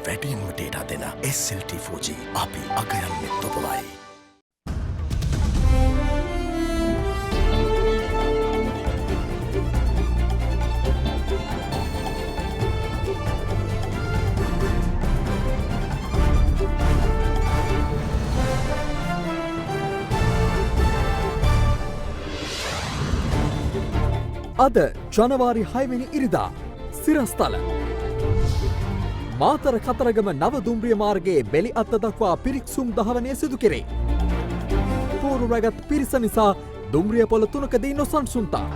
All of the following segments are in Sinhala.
වැඩියෙන්ම ඩේටා දෙන SLT 4G අපි අගයන්නේ තොපලයි. අද ජනවාරි 6 වෙනි ඉරිදා සිරස්තල මාතර කතරගම නව දුම්රිය මාර්ගයේ බෙලි අත්ත දක්වා පිරික්සුම් දහවනය සිදු කෙරේ. පෝරු රැගත් පිරිස නිසා දුම්රිය පොළ තුනකදී නොසන්සුන්තා.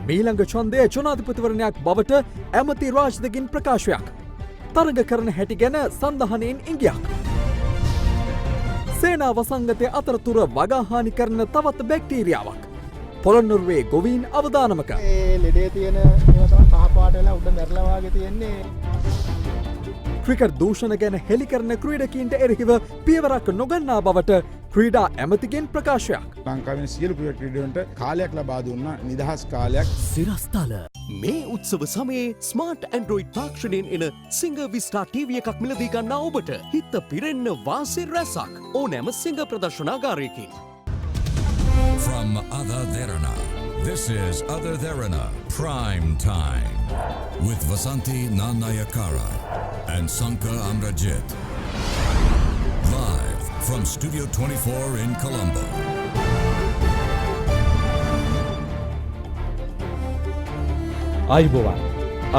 මීළඟ ඡන්දය ජනාධිපතිවරණයක් බවට ඇමති රාජ්දකින් ප්‍රකාශයක්. තරග කරන හැටි ගැන සඳහනයෙන් ඉංගියක්. සේනා වසංගතය අතරතුර වගාහානි කරන තවත් බැක්ටීරියාවක්. පොළොන්නරුවේ ගොවීන් අවදානමක. ලෙඩේ තියෙන ඒවතම කහපාට වෙලා උඩ මැරලා වාගේ තියෙන්නේ. ක්‍රිකට් දූෂණ ගැන හෙළි කරන ක්‍රීඩකීන්ට එරෙහිව පියවරක් නොගන්නා බවට ක්‍රීඩා ඇමතිගෙන් ප්‍රකාශයක්. ලංකාවෙන සියලු ක්‍රීඩකයන්ට කාලයක් ලබා දුන්නා නිදහස් කාලයක්. සිරස්තල මේ උත්සව සමයේ ස්මාර්ට් ඇන්ඩ්‍රොයිඩ් තාක්ෂණයෙන් එන සිංහ විස්ටා TV එකක් මිලදී ගන්නා ඔබට හිත පිරෙන්න වාසි රැසක් ඕනෑම සිංහ ප්‍රදර්ශනාගාරයකින්. From Other Therana, this is Other Therana Prime Time with Vasanti Nanayakara and Sanka Amrajit. Live from Studio 24 in Colombo. ආයුබෝවන්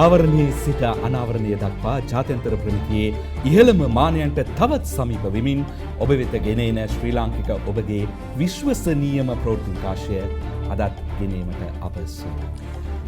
ආවරණයේ සිට අනාවරණය දක්වා ජාත්‍යන්තර ප්‍රමිතියේ ඉහළම මානයන්ට තවත් සමීප වෙමින් ඔබ වෙත ගෙනෙන ශ්‍රී ලාංකික ඔබගේ විශ්වසනීයම ප්‍රවෘත්ති විකාශය අදත් ගෙනීමට අප